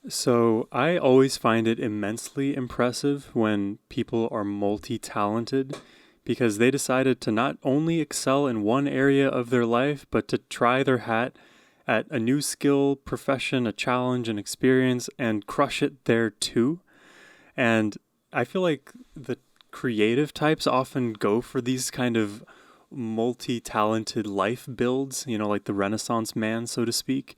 So I always find it immensely impressive when people are multi-talented because they decided to not only excel in one area of their life, but to try their hat at a new skill, profession, a challenge, an experience, and crush it there too. And I feel like the creative types often go for these kind of multi-talented life builds, like the Renaissance man, so to speak.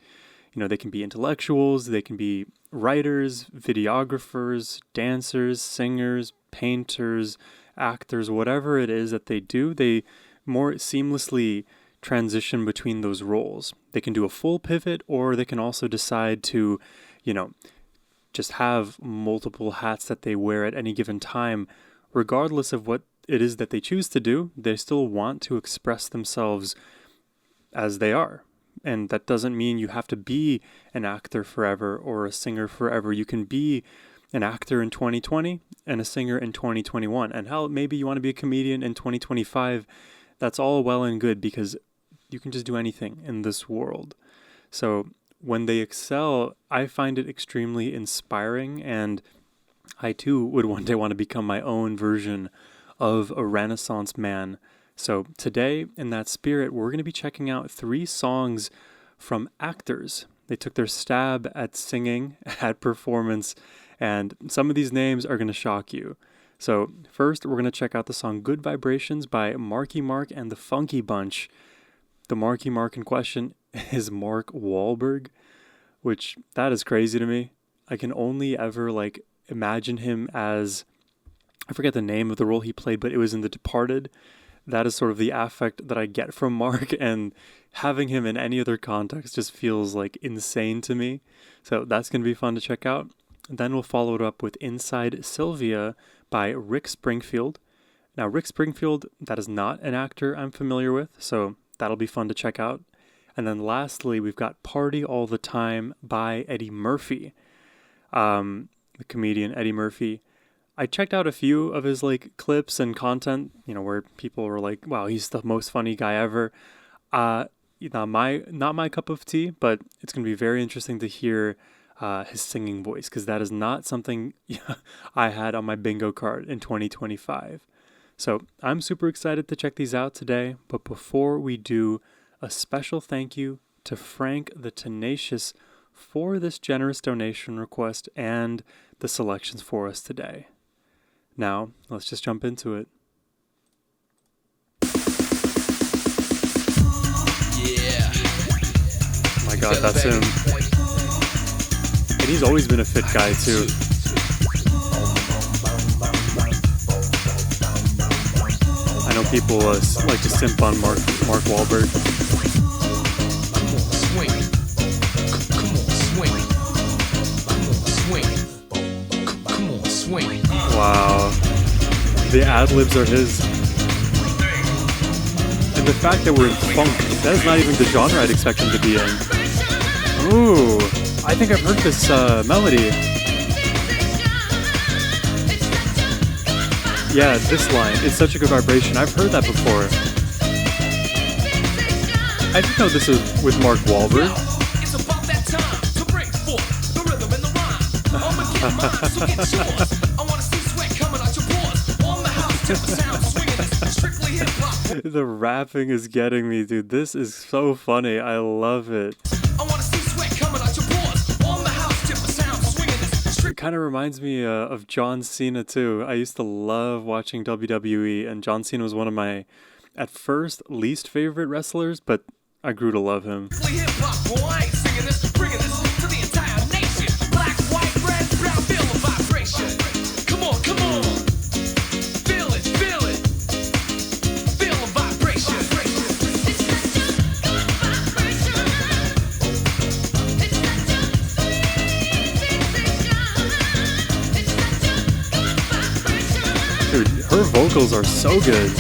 They can be intellectuals, they can be writers, videographers, dancers, singers, painters, actors, whatever it is that they do, they more seamlessly transition between those roles. They can do a full pivot, or they can also decide to, you know, just have multiple hats that they wear at any given time, regardless of what it is that they choose to do. They still want to express themselves as they are. And that doesn't mean you have to be an actor forever or a singer forever. You can be an actor in 2020 and a singer in 2021. And hell, maybe you want to be a comedian in 2025. That's all well and good because you can just do anything in this world. So when they excel, I find it extremely inspiring. And I too would one day want to become my own version of a Renaissance man. So today, in that spirit, we're going to be checking out 3 songs from actors. They took their stab at singing, at performance, and some of these names are going to shock you. So first, we're going to check out the song Good Vibrations by Marky Mark and the Funky Bunch. The Marky Mark in question is Mark Wahlberg, which that is crazy to me. I can only ever imagine him as, I forget the name of the role he played, but it was in The Departed. That is sort of the affect that I get from Mark, and having him in any other context just feels insane to me. So that's going to be fun to check out. Then we'll follow it up with Inside Sylvia by Rick Springfield. Now, Rick Springfield, that is not an actor I'm familiar with, so that'll be fun to check out. And then lastly, we've got Party All the Time by Eddie Murphy, the comedian Eddie Murphy. I checked out a few of his clips and content, where people were like, wow, he's the most funny guy ever. Not my cup of tea, but it's going to be very interesting to hear his singing voice, because that is not something I had on my bingo card in 2025. So I'm super excited to check these out today. But before we do, a special thank you to Frank the Tenacious for this generous donation request and the selections for us today. Now, let's just jump into it. Yeah. Oh my god, that's him. And he's always been a fit guy, too. I know people like to simp on Mark Wahlberg. Come on, swing. Come on, swing. Wow. The ad-libs are his. And the fact that we're in funk, that is not even the genre I'd expect him to be in. Ooh, I think I've heard this melody. Yeah, this line, it's such a good vibration. I've heard that before. I didn't know this is with Mark Wahlberg. It's about that time to bring forth the rhythm and the rhyme. I'ma get mine, so get yours. I wanna see sweat coming out your pores. On the house, tip the sound, swinging this strictly hip hop. The rapping is getting me, dude. This is so funny. I love it. I wanna see sweat coming out your pores. On the house, tip the sound, swinging this It kind of reminds me of John Cena, too. I used to love watching WWE, and John Cena was one of my, at first, least favorite wrestlers, but I grew to love him. strictly hip hop. Boy, I ain't singing this, bringing this to the entire nation. Black, white, red, brown, feel the vibration. Come on, come on. Feel it, feel it. Feel the vibration. Dude, her vocals are so good.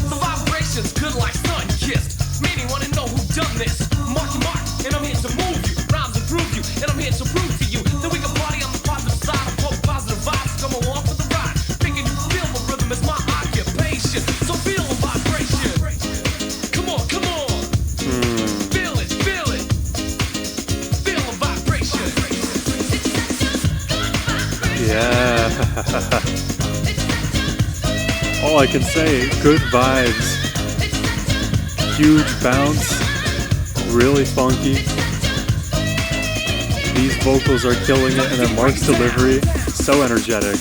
The vibration's good like sun-kissed. Many wanna know who done this. Marky Mark, and I'm here to move you. Rhymes improve you, and I'm here to prove to you that we can party on the positive side of both positive vibes. Come along for the ride. Making you feel the rhythm is my occupation. So feel the vibration. Come on, come on. Feel it, feel it. All I can say, good vibes, huge bounce, really funky. These vocals are killing it, and then Mark's delivery, so energetic.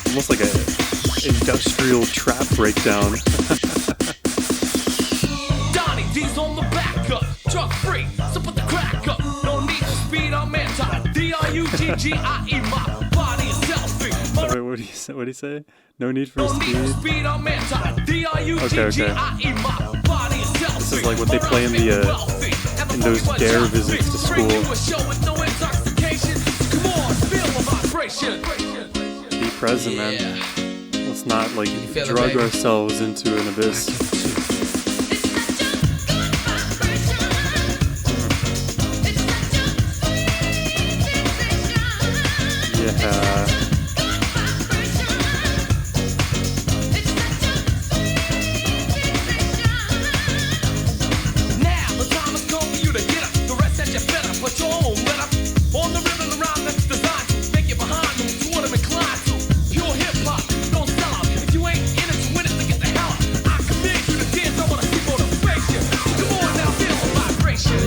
Almost like a industrial trap breakdown. Donnie D's on the back up, drug free, so put the crack up. No need for speed, I'm anti. D-R-U-G-G-I-E, my body is selfie. Wait, what do you say? No need for No need for speed. speed, I'm anti. D-R-U-G-G-I-E, my body is selfie. This is like what they play in the in those dare visits to school. Be present, man. Let's not like drug ourselves into an abyss. Yeah. Now the time has come for you to get up. The rest that you better put your own let up. On the rhythm around that's designed to make you behind them to what I'm inclined to. Pure hip hop, don't sell out. If you ain't in it to win it, then get the hell out. I command you to dance, I wanna see motivation. Come on now, feel the vibration.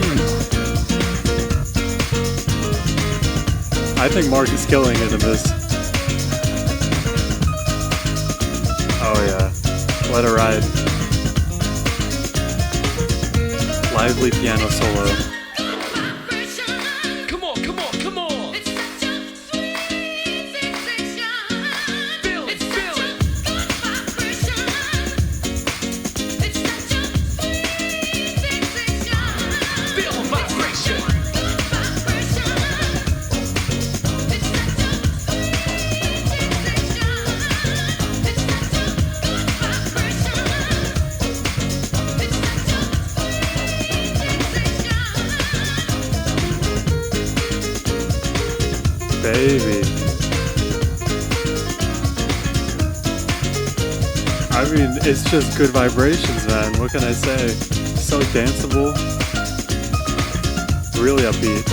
I think Mark is killing it in this. Oh yeah. Let her ride. Lively piano solo. Come on, come on, come on. Feel it, feel it. Feel the vibration. Baby. I mean, it's just good vibrations, man. What can I say? So danceable. Really upbeat.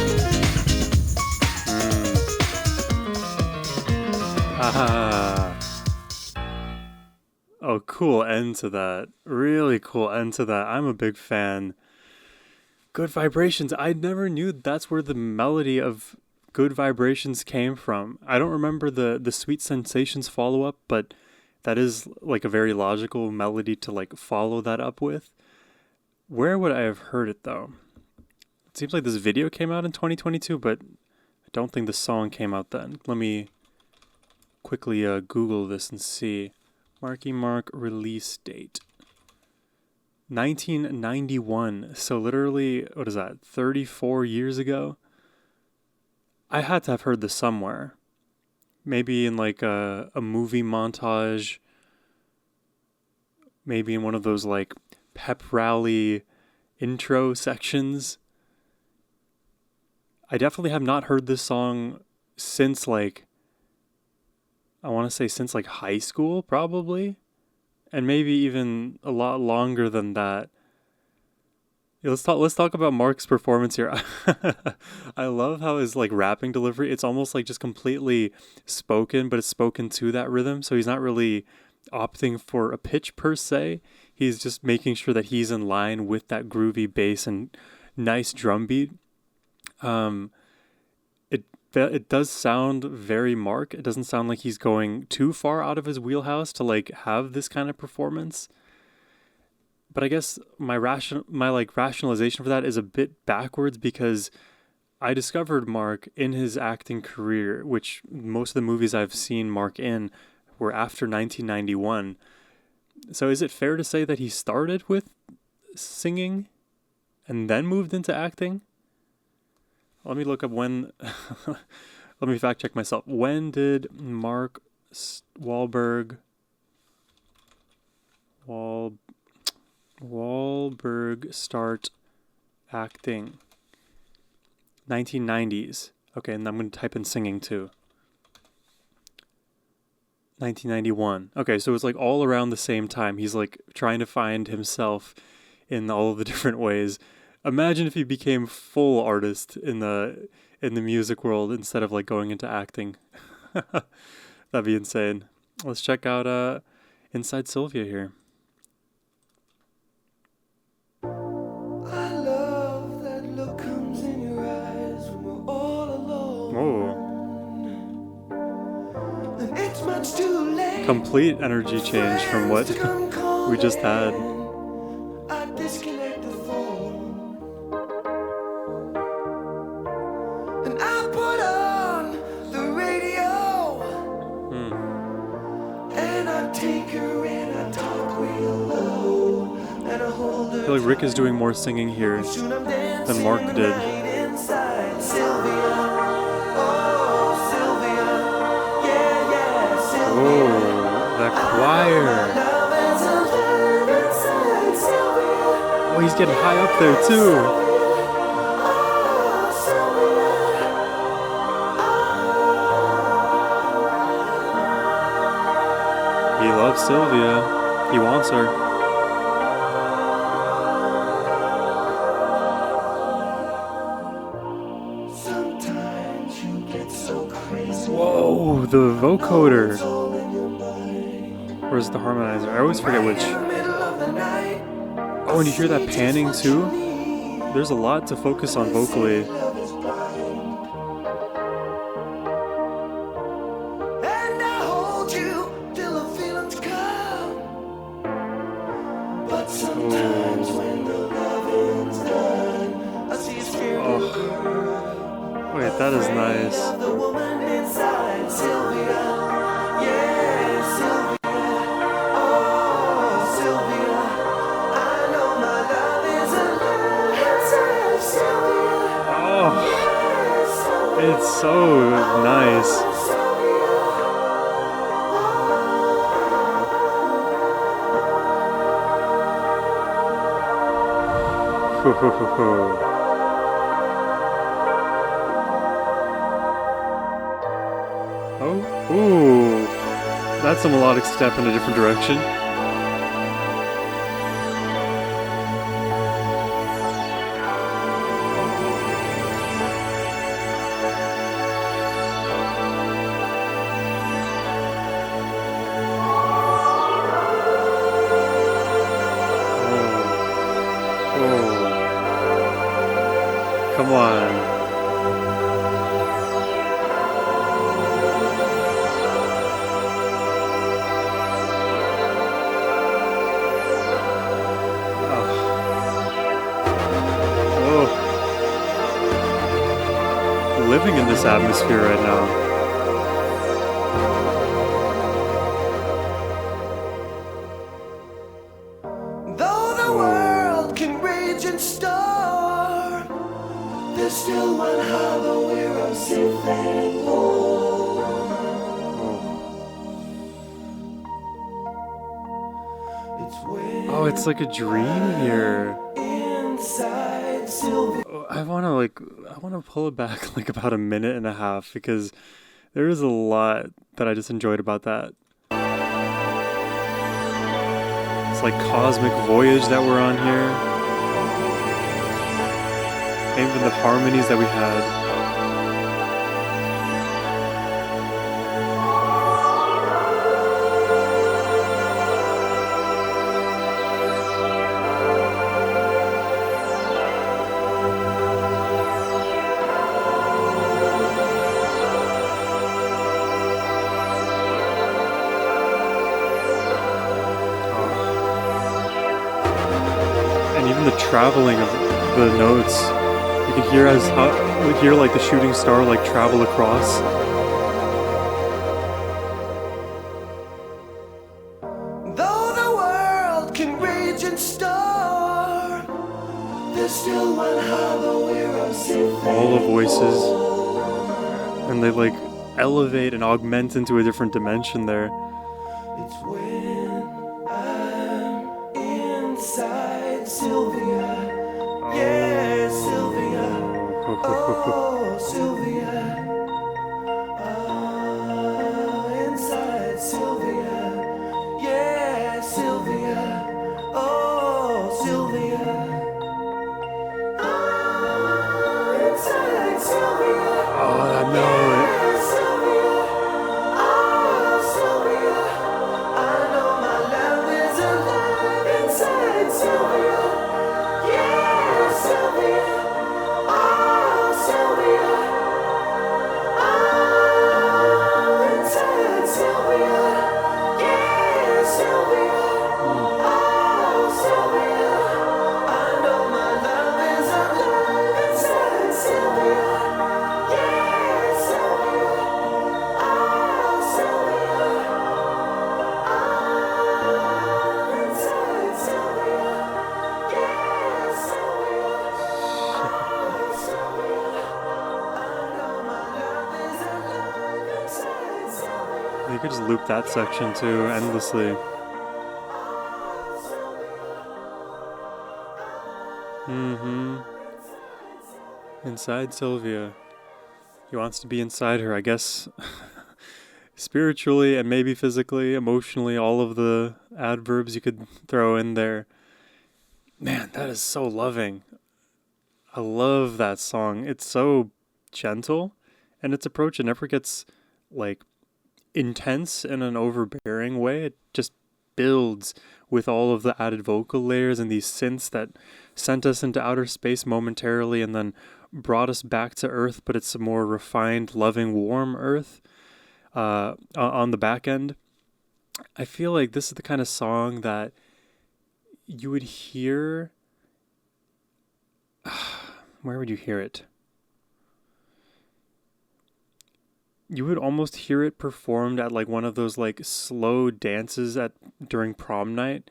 Haha. Oh, cool end to that. Really cool end to that. I'm a big fan. Good vibrations. I never knew that's where the melody of Good Vibrations came from. I don't remember the Sweet Sensations follow-up, but that is like a very logical melody to like follow that up with. Where would I have heard it though? It seems like this video came out in 2022, but I don't think the song came out then. Let me quickly Google this and see. Marky Mark release date. 1991. So literally, what is that? 34 years ago? I had to have heard this somewhere. Maybe in like a movie montage. Maybe in one of those like pep rally intro sections. I definitely have not heard this song since like, I want to say since like high school probably. And maybe even a lot longer than that. Yeah, let's talk about Mark's performance here. I love how his like rapping delivery, it's almost like just completely spoken, but it's spoken to that rhythm. So he's not really opting for a pitch per se. He's just making sure that he's in line with that groovy bass and nice drum beat. It does sound very Mark. It doesn't sound like he's going too far out of his wheelhouse to like have this kind of performance. But I guess my rationalization for that is a bit backwards because I discovered Mark in his acting career, which most of the movies I've seen Mark in were after 1991. So is it fair to say that he started with singing and then moved into acting? Let me look up when. Let me fact check myself. When did Mark Wahlberg start acting? 1990s. Okay, and I'm going to type in singing too. 1991. Okay, so it's like all around the same time. He's like trying to find himself in all of the different ways. Imagine if he became full artist in the music world instead of like going into acting. That'd be insane. Let's check out Inside Sylvia here. I love that look comes in your eyes when we're all alone. Oh. And it's much too late. Complete energy change from what we just had. I disconnect the phone and I put on the radio. And I take her and I talk real low and I hold her. I feel like Rick is doing more singing here than Mark did. Inside Sylvia. Oh, Sylvia. Yeah, yeah, Sylvia. Oh, that choir. Oh, he's getting high up there too. He loves Sylvia. He wants her. Sometimes you get so crazy. Whoa, the vocoder. Where's the harmonizer? I always forget which. Oh, and you hear that panning too? There's a lot to focus on vocally. And I hold you till the feelings come. But sometimes when the loving's done, I see a spirit girl. Wait, that is nice. The woman inside Sylvia. Yeah, Sylvia. Oh, Sylvia. I know my love is alive inside Sylvia. Oh, it's so nice. Oh, ooh, that's a melodic step in a different direction. Oh, come on. Living in this atmosphere right now. Though the world can rage and storm, there's still one harbor where I'm safe and warm. It's when Oh, it's like a dream here. inside Sylvia. I want to pull it back like about a minute and a half because there is a lot that I just enjoyed about that. It's like cosmic voyage that we're on here. And even the harmonies that we had. And even the traveling of the notes, you can hear like the shooting star like travel across. Though the world can rage and storm, there's still one harbor where I'm safe. All the voices, and they like elevate and augment into a different dimension there. It's when I'm inside Sylvia. Yeah, Sylvia. Oh, Sylvia. Inside Sylvia. Yeah, Sylvia. Oh, Sylvia. You could just loop that section too endlessly. Inside Sylvia. He wants to be inside her, I guess. Spiritually and maybe physically, emotionally, all of the adverbs you could throw in there. Man, that is so loving. I love that song. It's so gentle, and its approach, it never gets like intense in an overbearing way. It just builds with all of the added vocal layers and these synths that sent us into outer space momentarily and then brought us back to Earth, but it's a more refined, loving, warm Earth on the back end. I feel like this is the kind of song that you would hear. Where would you hear it? You would almost hear it performed at like one of those like slow dances during prom night.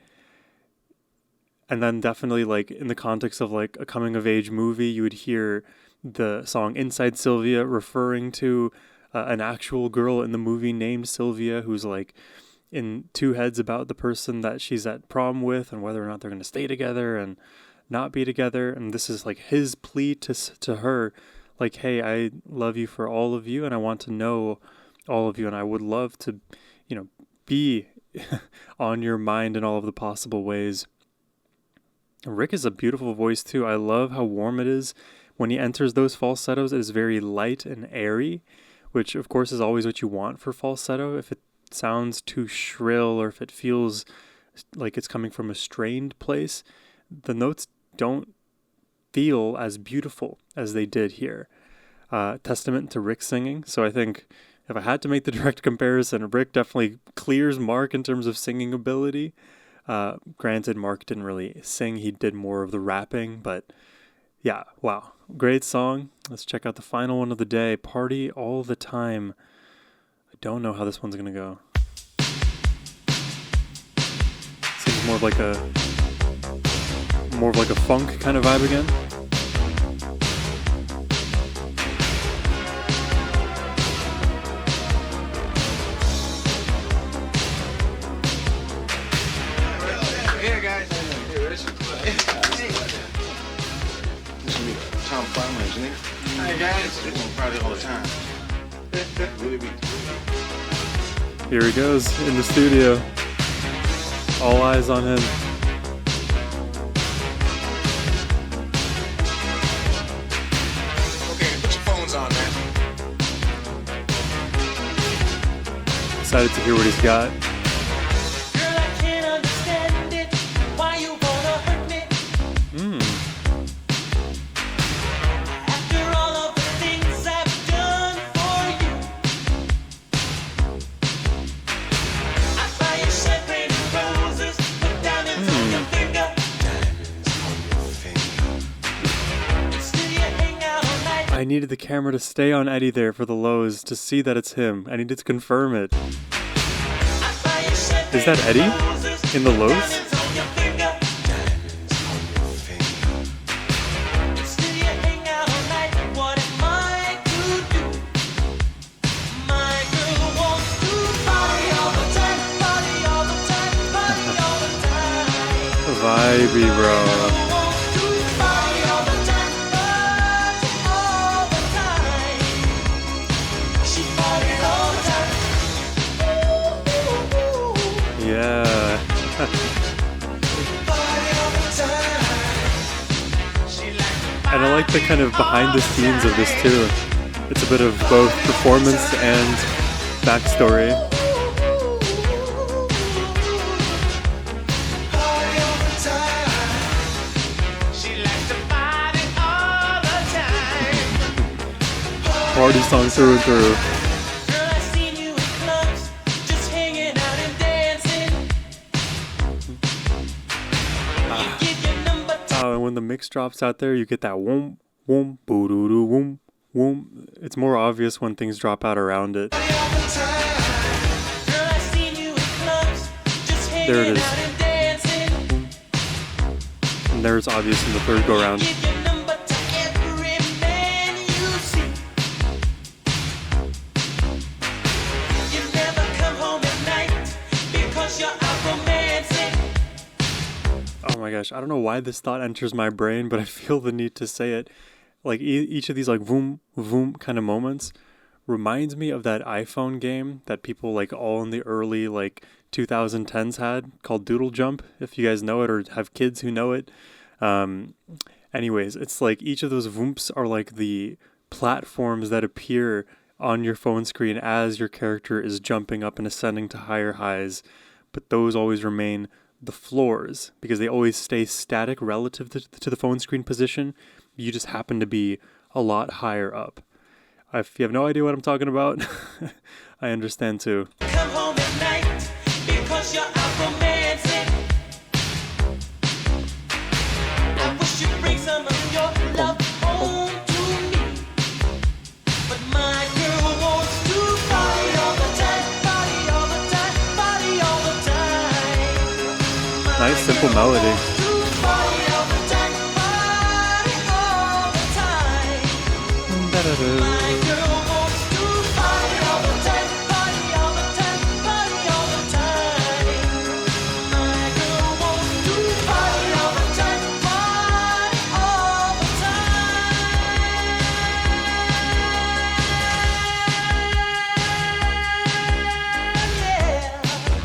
And then definitely like in the context of like a coming of age movie, you would hear the song Inside Sylvia referring to an actual girl in the movie named Sylvia who's like in two heads about the person that she's at prom with and whether or not they're going to stay together and not be together. And this is like his plea to her, like, hey, I love you for all of you and I want to know all of you and I would love to, be on your mind in all of the possible ways. Rick is a beautiful voice too. I love how warm it is. When he enters those falsettos, it is very light and airy, which of course is always what you want for falsetto. If it sounds too shrill or if it feels like it's coming from a strained place, the notes don't feel as beautiful as they did here. Testament to Rick singing. So I think if I had to make the direct comparison, Rick definitely clears Mark in terms of singing ability. Granted, Mark didn't really sing. He did more of the rapping, but yeah, wow. Great song. Let's check out the final one of the day, Party All the Time. I don't know how this one's going to go. Seems more of like a funk kind of vibe again. Tom Farmer, isn't it? Hey guys, we're gonna party all the time. Here he goes in the studio. All eyes on him. Okay, put your phones on, man. Excited to hear what he's got. Girl, I can't understand it. Why you wanna hurt me? After all of the things I've done for you, I buy you champagne and roses, put diamonds on your finger. And still you hang out all night. I needed the camera to stay on Eddie there for the lows to see that it's him. I needed to confirm it. I buy you champagne Is that Eddie and roses, in the put lows? diamonds on your finger. And still you hang out all night. What am I to do? My girl wants to party all the time, party all the time, party all the time. Vibey, bro. Wants to party all the time, party all the time. She parties all the time. Yeah. Party all the time. She likes to And I like the kind of behind the scenes of this too. It's a bit of both performance and backstory. party all the time. She likes to party all the time. Party song through and through. Girl, I've seen you in clubs mix drops out there, you get that whoom, whoom, boo doo doo, whoom, whoom. It's more obvious when things drop out around it. There it is. And there's obvious in the third go round. Oh my gosh, I don't know why this thought enters my brain, but I feel the need to say it. Like each of these like voom, voom kind of moments reminds me of that iPhone game that people like all in the early like 2010s had called Doodle Jump, if you guys know it or have kids who know it. Anyways, it's like each of those voomps are like the platforms that appear on your phone screen as your character is jumping up and ascending to higher highs, but those always remain the floors because they always stay static relative to the phone screen position. You just happen to be a lot higher up. If you have no idea what I'm talking about, I understand too. Come home at night because you're out romancing. I wish you'd bring some of your love home to me. But my girl wants to party all the time, party all the time, party all the time. Nice simple melody.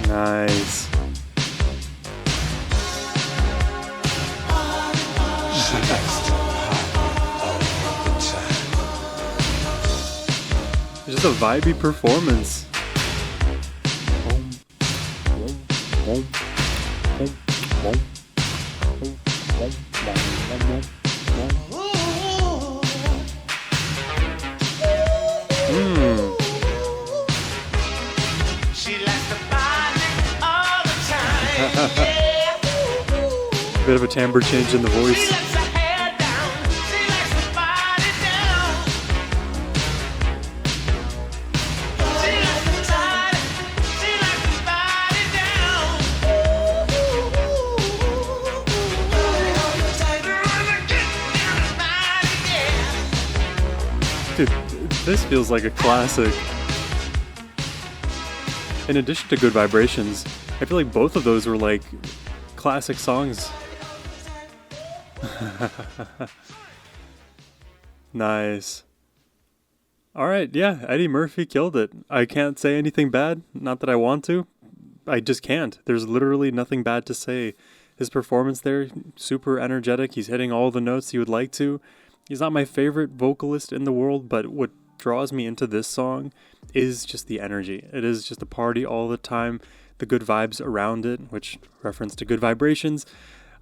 Nice. Just a vibey performance. Bit of a timbre change in the voice. Dude, this feels like a classic. In addition to Good Vibrations, I feel like both of those were like classic songs. Nice. Alright, yeah, Eddie Murphy killed it. I can't say anything bad, not that I want to. I just can't. There's literally nothing bad to say. His performance there, super energetic. He's hitting all the notes he would like to. He's not my favorite vocalist in the world, but what draws me into this song is just the energy. It is just a party all the time, the good vibes around it, which reference to Good Vibrations.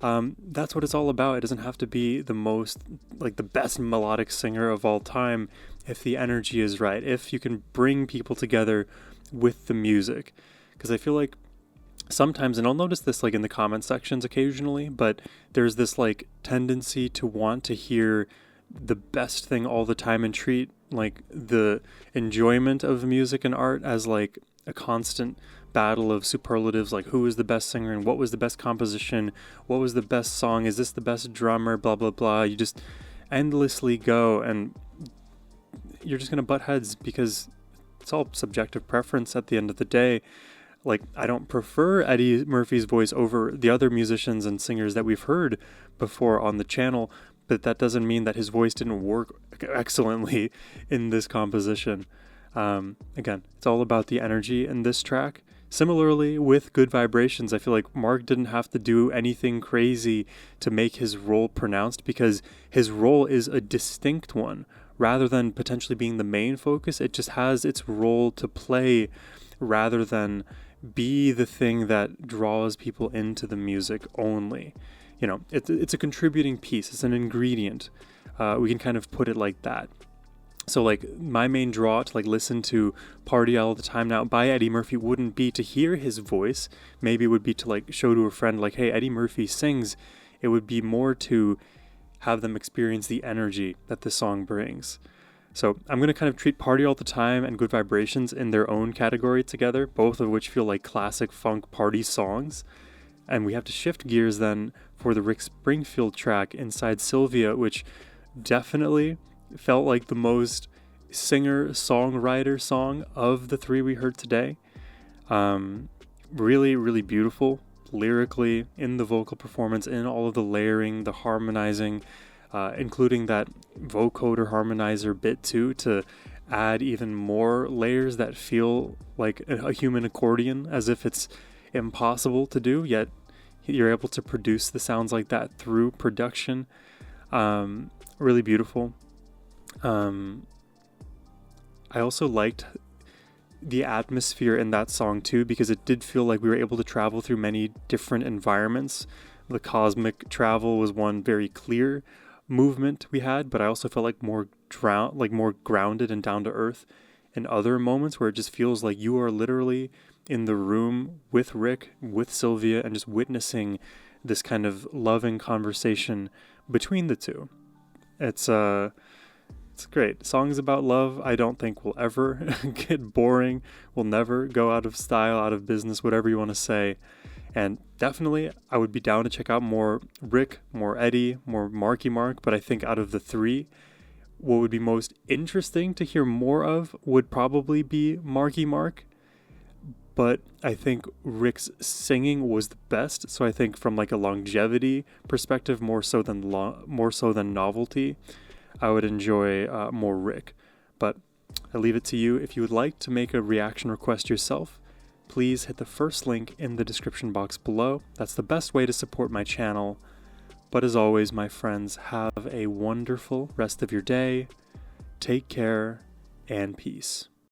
That's what it's all about. It doesn't have to be the most, like the best melodic singer of all time if the energy is right, if you can bring people together with the music. Because I feel like sometimes, and I'll notice this like in the comment sections occasionally, but there's this like tendency to want to hear the best thing all the time and treat like the enjoyment of music and art as like a constant battle of superlatives, like who is the best singer and what was the best composition, what was the best song, is this the best drummer, blah blah blah. You just endlessly go and you're just gonna butt heads because it's all subjective preference at the end of the day. Like, I don't prefer Eddie Murphy's voice over the other musicians and singers that we've heard before on the channel, but that doesn't mean that his voice didn't work excellently in this composition. Again, it's all about the energy in this track. Similarly, with Good Vibrations, I feel like Mark didn't have to do anything crazy to make his role pronounced because his role is a distinct one. Rather than potentially being the main focus, it just has its role to play rather than be the thing that draws people into the music only. You know, it's a contributing piece. It's an ingredient. We can kind of put it like that. So like my main draw to like listen to Party All the Time Now by Eddie Murphy wouldn't be to hear his voice. Maybe it would be to like show to a friend like, hey, Eddie Murphy sings. It would be more to have them experience the energy that this song brings. So I'm going to kind of treat Party All the Time and Good Vibrations in their own category together, both of which feel like classic funk party songs. And we have to shift gears then for the Rick Springfield track, Inside Sylvia, which definitely felt like the most singer-songwriter song of the three we heard today. Really, really beautiful lyrically, in the vocal performance, in all of the layering, the harmonizing, including that vocoder harmonizer bit too, to add even more layers that feel like a human accordion, as if it's impossible to do, yet you're able to produce the sounds like that through production. Really beautiful. I also liked the atmosphere in that song too, because it did feel like we were able to travel through many different environments. The cosmic travel was one very clear movement we had, but I also felt like more grounded and down to earth in other moments where it just feels like you are literally in the room with Rick, with Sylvia, and just witnessing this kind of loving conversation between the two. It's great. Songs about love, I don't think will ever get boring, will never go out of style, out of business, whatever you want to say. And definitely, I would be down to check out more Rick, more Eddie, more Marky Mark, but I think out of the three, what would be most interesting to hear more of would probably be Marky Mark. But I think Rick's singing was the best, so I think from like a longevity perspective, more so than novelty, I would enjoy more Rick. But I leave it to you. If you would like to make a reaction request yourself, please hit the first link in the description box below. That's the best way to support my channel. But as always, my friends, have a wonderful rest of your day. Take care and peace.